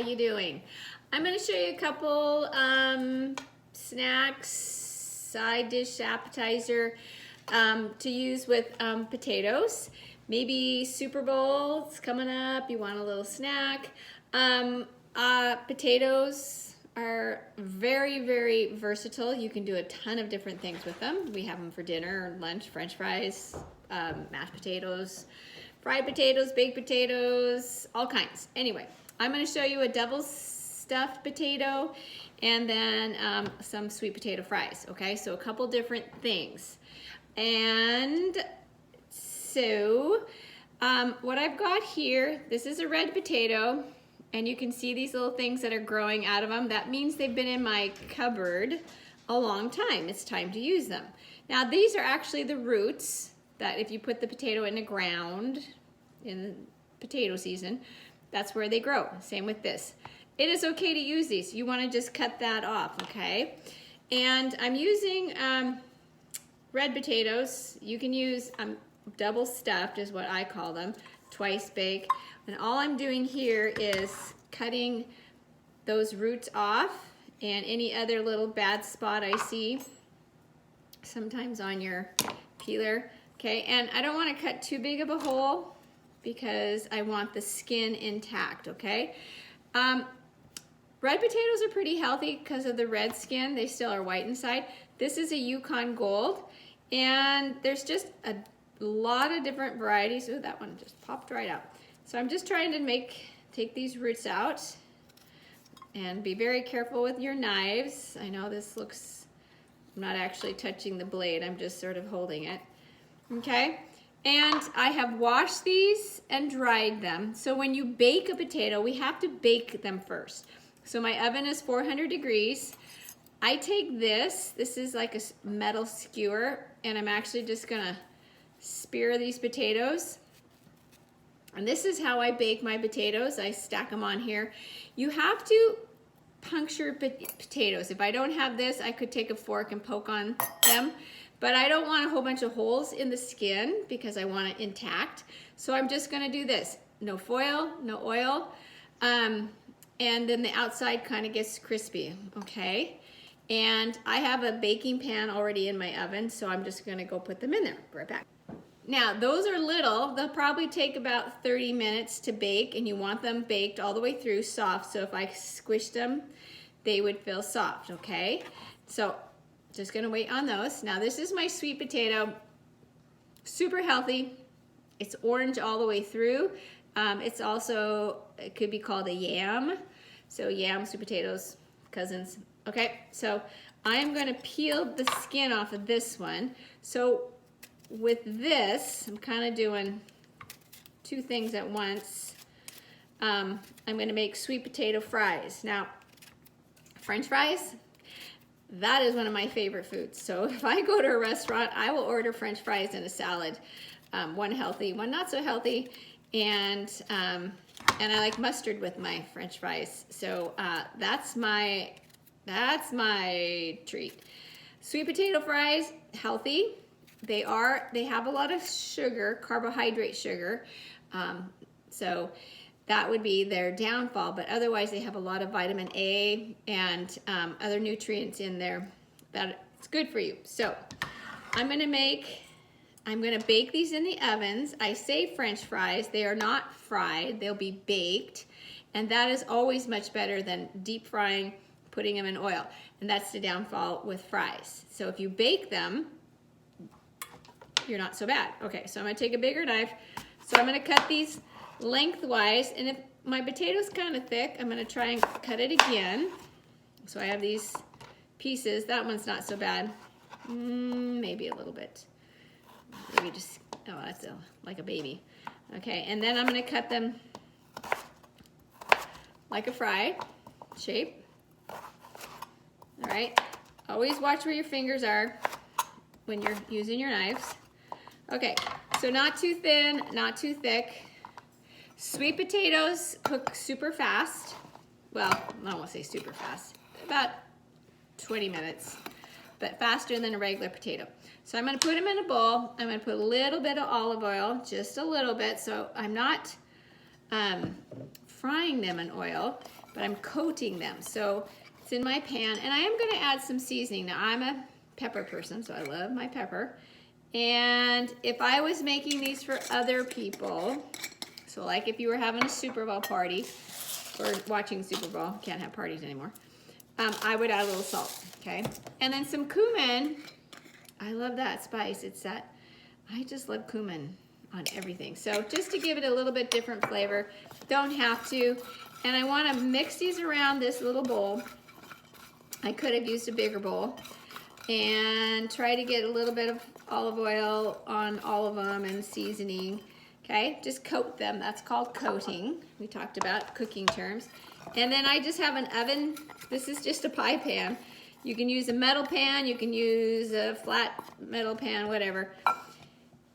you doing? I'm going to show you a couple snacks, side dish, appetizer to use with potatoes. Maybe Super Bowl's coming up, you want a little snack. Potatoes are very, very versatile. You can do a ton of different things with them. We have them for dinner, lunch, French fries, mashed potatoes, fried potatoes, baked potatoes, all kinds. Anyway, I'm going to show you a double stuffed potato and then some sweet potato fries. Okay, so a couple different things. And so what I've got here, this is a red potato, and you can see these little things that are growing out of them. That means they've been in my cupboard a long time. It's time to use them. Now these are actually the roots that if you put the potato in the ground in potato season, that's where they grow. Same with this. It is okay to use these. You want to just cut that off, okay? And I'm using red potatoes. You can use double stuffed is what I call them, twice baked. And all I'm doing here is cutting those roots off and any other little bad spot I see sometimes on your peeler. Okay, and I don't want to cut too big of a hole because I want the skin intact, okay? Red potatoes are pretty healthy because of the red skin. They still are white inside. This is a Yukon Gold, and there's just a lot of different varieties. Oh, that one just popped right out. So I'm just trying to take these roots out and be very careful with your knives. I know this looks, I'm not actually touching the blade, I'm just sort of holding it. Okay, and I have washed these and dried them. So when you bake a potato, we have to bake them first. So my oven is 400 degrees. I take this is like a metal skewer, and I'm actually just gonna spear these potatoes. And this is how I bake my potatoes. I stack them on here. You have to puncture potatoes. If I don't have this, I could take a fork and poke on them. But I don't want a whole bunch of holes in the skin because I want it intact. So I'm just gonna do this. No foil, no oil. And then the outside kind of gets crispy, okay? And I have a baking pan already in my oven, so I'm just gonna go put them in there. Right back. Now, those are little. They'll probably take about 30 minutes to bake, and you want them baked all the way through soft, so if I squished them, they would feel soft, okay? So, just gonna wait on those. Now, this is my sweet potato. Super healthy. It's orange all the way through. It's also, it could be called a yam. So yam, sweet potatoes, cousins. Okay, so I'm gonna peel the skin off of this one. So with this, I'm kind of doing two things at once. I'm gonna make sweet potato fries. Now, French fries, that is one of my favorite foods. So if I go to a restaurant, I will order French fries and a salad. One healthy, one not so healthy. And I like mustard with my French fries. So that's my treat. Sweet potato fries, healthy. They have a lot of sugar, carbohydrate sugar. So that would be their downfall, but otherwise they have a lot of vitamin A and other nutrients in there that it's good for you. So I'm gonna bake these in the ovens. I say French fries, they are not fried, they'll be baked. And that is always much better than deep frying, putting them in oil. And that's the downfall with fries. So if you bake them, you're not so bad. Okay, so I'm gonna take a bigger knife. So I'm gonna cut these lengthwise, and if my potato's kind of thick, I'm gonna try and cut it again. So I have these pieces. That one's not so bad. Maybe a little bit. Maybe just, oh, that's like a baby. Okay, and then I'm gonna cut them like a fry shape. All right, always watch where your fingers are when you're using your knives. Okay, so not too thin, not too thick. Sweet potatoes cook super fast. Well, I don't want to say super fast, about 20 minutes, but faster than a regular potato. So I'm gonna put them in a bowl. I'm gonna put a little bit of olive oil, just a little bit, so I'm not frying them in oil. but I'm coating them. So it's in my pan, and I am gonna add some seasoning. Now I'm a pepper person, so I love my pepper. And if I was making these for other people, so like if you were having a Super Bowl party, or watching Super Bowl, can't have parties anymore, I would add a little salt, okay? And then some cumin. I love that spice. It's that, I just love cumin on everything. So just to give it a little bit different flavor, don't have to. And I wanna mix these around this little bowl. I could have used a bigger bowl, and try to get a little bit of olive oil on all of them and seasoning. Okay, just coat them. That's called coating. We talked about cooking terms. And then I just have an oven. This is just a pie pan. You can use a metal pan, you can use a flat metal pan, whatever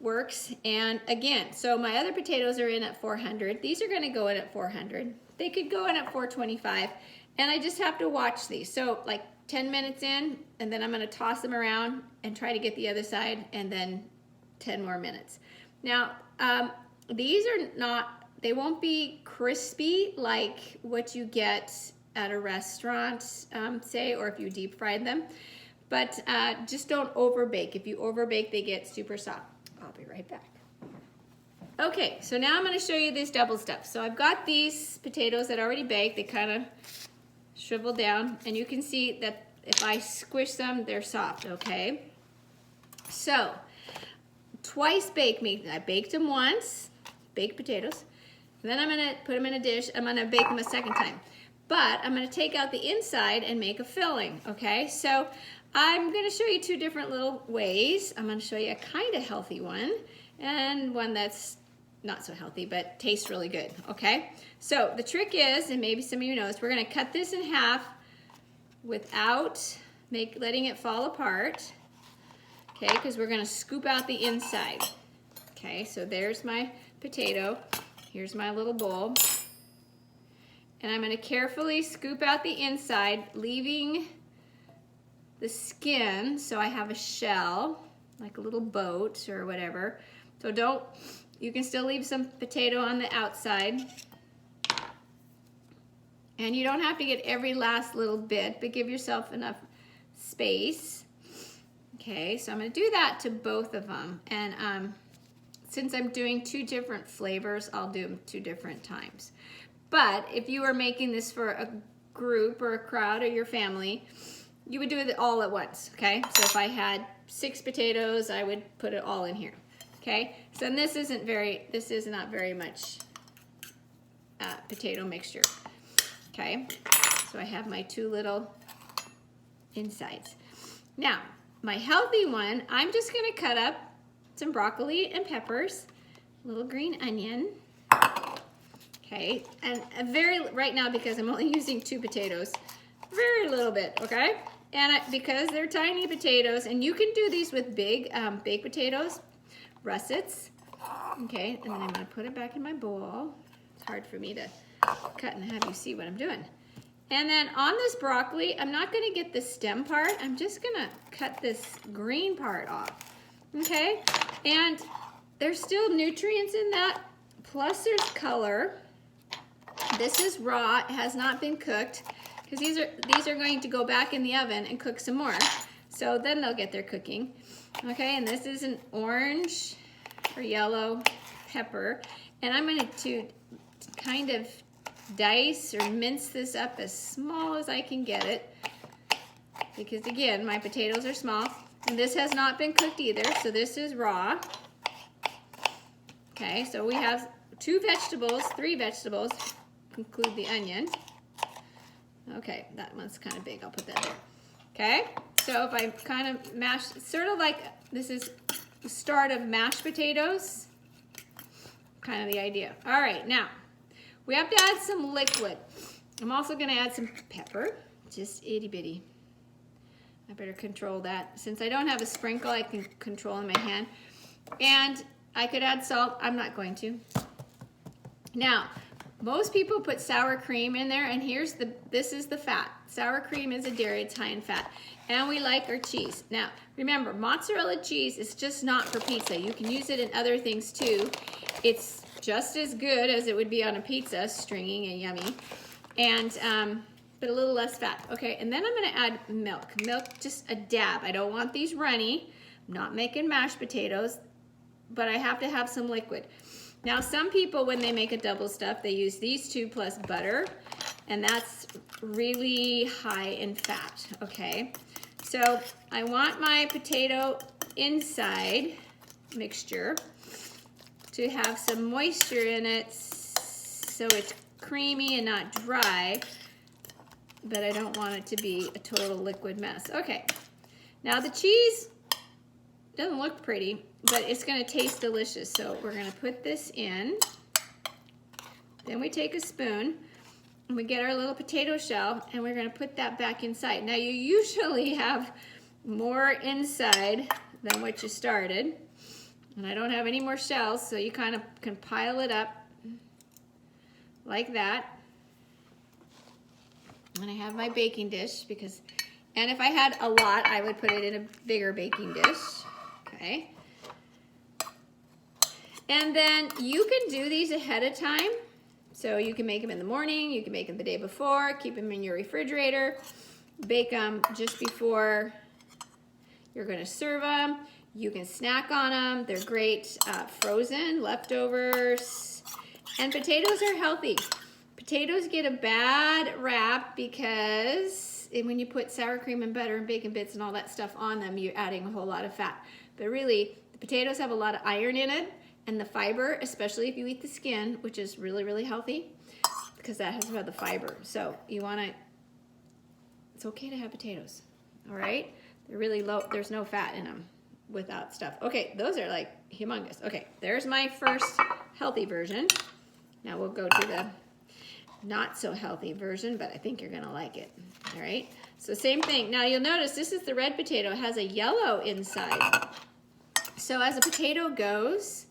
works. And again, so my other potatoes are in at 400. These are gonna go in at 400. They could go in at 425. And I just have to watch these. So like 10 minutes in, and then I'm gonna toss them around and try to get the other side, and then 10 more minutes. Now, these are not, they won't be crispy like what you get at a restaurant, say, or if you deep fried them, but just don't over bake. If you over bake, they get super soft. I'll be right back. Okay, so now I'm gonna show you this double stuff. So I've got these potatoes that are already baked. They kind of shrivel down, and you can see that if I squish them, they're soft, okay? So, twice baked meat. I baked them once, baked potatoes, and then I'm gonna put them in a dish. I'm gonna bake them a second time. But I'm gonna take out the inside and make a filling, okay? So, I'm gonna show you two different little ways. I'm gonna show you a kind of healthy one, and one that's not so healthy, but tastes really good, okay? So the trick is, and maybe some of you know this, we're gonna cut this in half without letting it fall apart, okay? Because we're gonna scoop out the inside, okay? So there's my potato. Here's my little bowl. And I'm gonna carefully scoop out the inside, leaving the skin, so I have a shell, like a little boat or whatever. So you can still leave some potato on the outside. And you don't have to get every last little bit, but give yourself enough space. Okay, so I'm gonna do that to both of them. And since I'm doing two different flavors, I'll do them 2 different times. But if you were making this for a group or a crowd or your family, you would do it all at once, okay? So if I had 6 potatoes, I would put it all in here. Okay, so this is not very much potato mixture. Okay, so I have my 2 little insides. Now, my healthy one, I'm just gonna cut up some broccoli and peppers, a little green onion. Okay, and right now, because I'm only using 2 potatoes, very little bit, okay? And because they're tiny potatoes, and you can do these with big baked potatoes, russets. Okay, and then I'm gonna put it back in my bowl. It's hard for me to cut and have you see what I'm doing. And then on this broccoli, I'm not gonna get the stem part. I'm just gonna cut this green part off. Okay, and there's still nutrients in that, plus there's color. This is raw, it has not been cooked, because these are going to go back in the oven and cook some more. So then they'll get their cooking. Okay, and this is an orange or yellow pepper. And I'm going to kind of dice or mince this up as small as I can get it. Because again, my potatoes are small. And this has not been cooked either, so this is raw. Okay, so we have 3 vegetables, include the onion. Okay, that one's kind of big, I'll put that there. Okay, so if I kind of mash, sort of like this is the start of mashed potatoes, kind of the idea. All right, now we have to add some liquid. I'm also gonna add some pepper, just itty bitty. I better control that. Since I don't have a sprinkle, I can control in my hand. And I could add salt, I'm not going to. Now, most people put sour cream in there, and this is the fat. Sour cream is a dairy, it's high in fat. And we like our cheese. Now, remember, mozzarella cheese is just not for pizza. You can use it in other things too. It's just as good as it would be on a pizza, stringy and yummy. and but a little less fat. Okay, and then I'm gonna add milk. Milk, just a dab. I don't want these runny. I'm not making mashed potatoes, but I have to have some liquid. Now, some people, when they make a double stuff, they use these two plus butter, and that's really high in fat, okay? So I want my potato inside mixture to have some moisture in it so it's creamy and not dry, but I don't want it to be a total liquid mess. Okay, now the cheese doesn't look pretty, but it's gonna taste delicious. So we're gonna put this in. Then we take a spoon and we get our little potato shell and we're gonna put that back inside. Now you usually have more inside than what you started. And I don't have any more shells, so you kind of can pile it up like that. And I have my baking dish because, and if I had a lot, I would put it in a bigger baking dish, okay? And then you can do these ahead of time. So you can make them in the morning, you can make them the day before, keep them in your refrigerator, bake them just before you're gonna serve them. You can snack on them. They're great frozen, leftovers. And potatoes are healthy. Potatoes get a bad rap because when you put sour cream and butter and bacon bits and all that stuff on them, you're adding a whole lot of fat. But really, the potatoes have a lot of iron in it, and the fiber, especially if you eat the skin, which is really, really healthy, because that has about the fiber. So you wanna, it's okay to have potatoes, all right? They're really low, there's no fat in them without stuff. Okay, those are like humongous. Okay, there's my first healthy version. Now we'll go to the not so healthy version, but I think you're gonna like it, all right? So same thing. Now you'll notice this is the red potato. It has a yellow inside. So as a potato goes,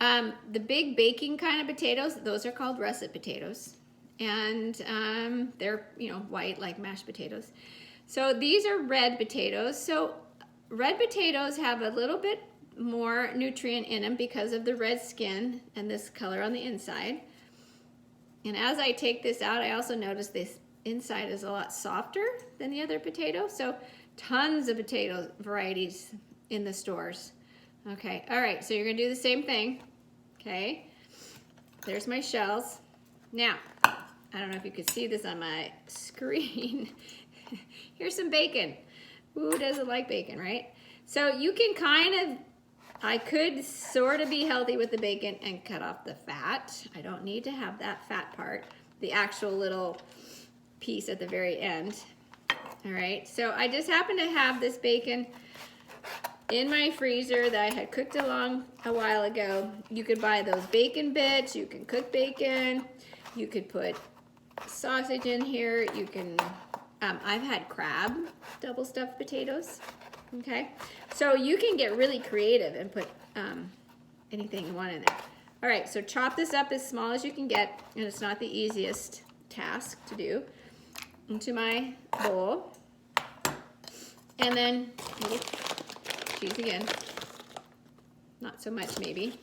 the big baking kind of potatoes, those are called russet potatoes. And they're, you know, white like mashed potatoes. So these are red potatoes. So red potatoes have a little bit more nutrient in them because of the red skin and this color on the inside. And as I take this out, I also notice this inside is a lot softer than the other potato. So tons of potato varieties in the stores. Okay, all right, so you're gonna do the same thing. Okay, there's my shells. Now, I don't know if you could see this on my screen. Here's some bacon. Who doesn't like bacon, right? So you can kind of, I could sort of be healthy with the bacon and cut off the fat. I don't need to have that fat part, the actual little piece at the very end. All right, so I just happen to have this bacon in my freezer that I had cooked along a while ago. You could buy those bacon bits, you can cook bacon, you could put sausage in here, you can, I've had crab double stuffed potatoes, okay? So you can get really creative and put anything you want in there. All right, so chop this up as small as you can get, and it's not the easiest task to do, into my bowl. And then, cheese again, not so much maybe.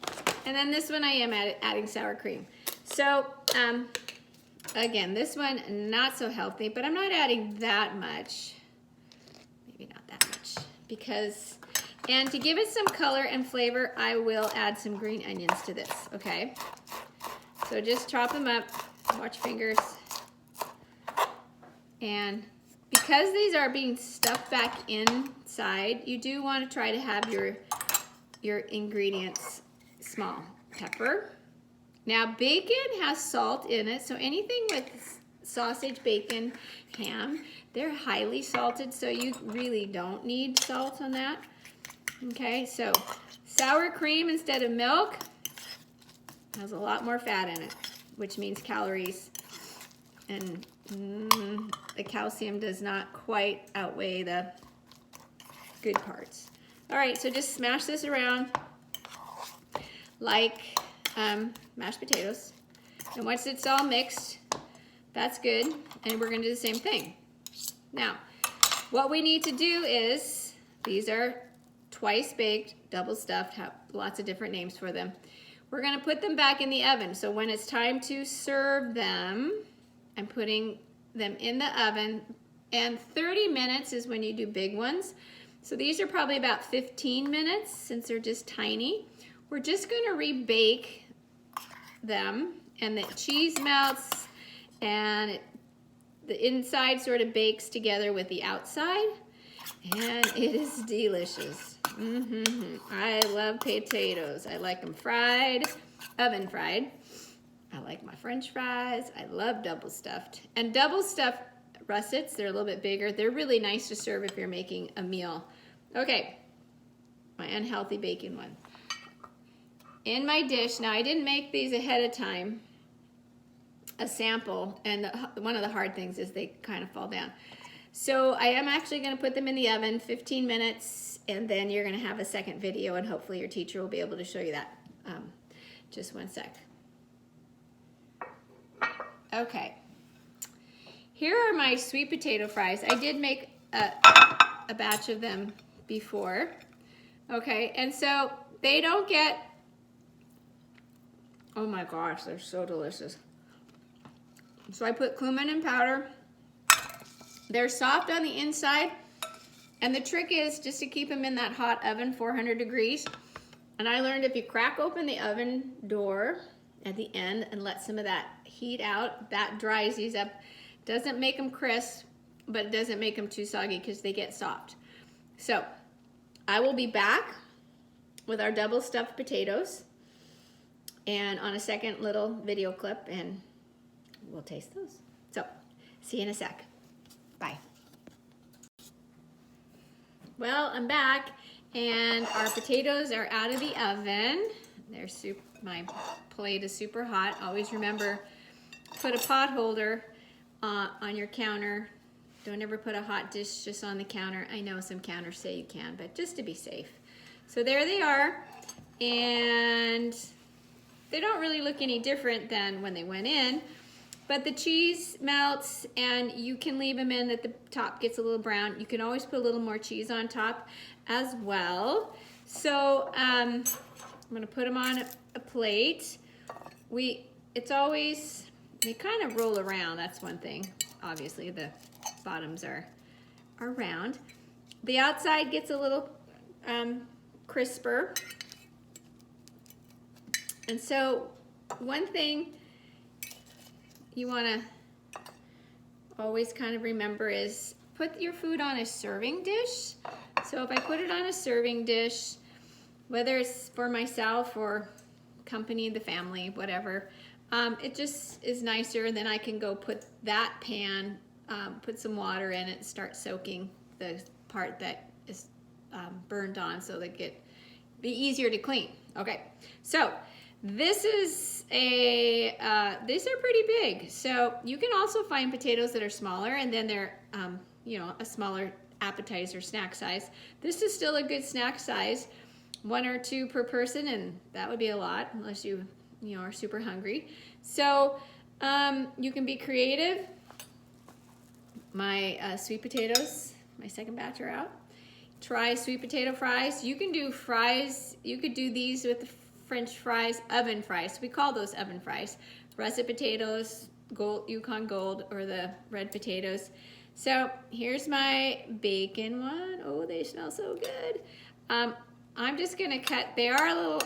And then this one I am adding sour cream. So again, this one not so healthy, but I'm not adding that much, maybe not that much, because, and to give it some color and flavor, I will add some green onions to this, okay? So just chop them up, watch fingers, and because these are being stuffed back inside, you do want to try to have your ingredients small. Pepper. Now bacon has salt in it, so anything with sausage, bacon, ham, they're highly salted, so you really don't need salt on that. Okay, so sour cream instead of milk has a lot more fat in it, which means calories, and the calcium does not quite outweigh the good parts. All right, so just smash this around like mashed potatoes. And once it's all mixed, that's good. And we're gonna do the same thing. Now, what we need to do is, these are twice baked, double stuffed, have lots of different names for them. We're gonna put them back in the oven. So when it's time to serve them, I'm putting them in the oven, and 30 minutes is when you do big ones. So these are probably about 15 minutes since they're just tiny. We're just gonna rebake them, and the cheese melts and the inside sort of bakes together with the outside, and it is delicious. I love potatoes. I like them fried, oven fried. I like my French fries. I love double stuffed. And double stuffed russets, they're a little bit bigger. They're really nice to serve if you're making a meal. Okay, my unhealthy bacon one. In my dish, now I didn't make these ahead of time, a sample, and one of the hard things is they kind of fall down. So I am actually gonna put them in the oven 15 minutes, and then you're gonna have a second video, and hopefully your teacher will be able to show you that. Just one sec. Okay. Here are my sweet potato fries. I did make a batch of them before. Okay, and so they don't get, oh my gosh, they're so delicious. So I put cumin and powder. They're soft on the inside, and the trick is just to keep them in that hot oven, 400 degrees. And I learned if you crack open the oven door at the end and let some of that heat out, that dries these up. Doesn't make them crisp, but it doesn't make them too soggy because they get soft. So I will be back with our double stuffed potatoes and on a second little video clip, and we'll taste those. So see you in a sec. Bye. Well, I'm back, and our potatoes are out of the oven. They're my plate is super hot. Always remember, put a pot holder on your counter. Don't ever put a hot dish just on the counter. I know some counters say you can, but just to be safe. So there they are, and they don't really look any different than when they went in, but the cheese melts, and you can leave them in that the top gets a little brown. You can always put a little more cheese on top as well. So I'm gonna put them on a plate. It's always, they kind of roll around, that's one thing. Obviously the bottoms are round. The outside gets a little crisper. And so one thing you want to always kind of remember is put your food on a serving dish. So if I put it on a serving dish, whether it's for myself or company, the family, whatever, it just is nicer, and then I can go put that pan, put some water in it, and start soaking the part that is burned on, so that it be easier to clean. Okay, so this is these are pretty big. So you can also find potatoes that are smaller, and then they're you know, a smaller appetizer snack size. This is still a good snack size, 1 or 2 per person, and that would be a lot unless you know, are super hungry. So you can be creative. My sweet potatoes, my second batch are out. Try sweet potato fries. You can do fries. You could do these with the French fries, oven fries. We call those oven fries. Russet potatoes, Yukon Gold, or the red potatoes. So here's my bacon one. Oh, they smell so good. I'm just gonna cut. They are a little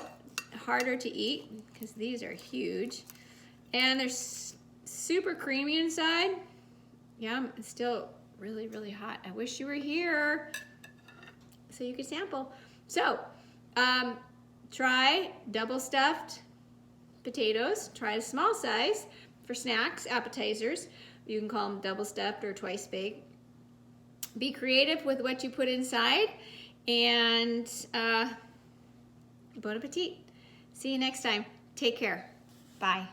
harder to eat because these are huge, and they're super creamy inside. Yeah, it's still really, really hot. I wish you were here so you could sample. So try double stuffed potatoes. Try a small size for snacks, appetizers. You can call them double stuffed or twice baked. Be creative with what you put inside, and bon appetit. See you next time. Take care. Bye.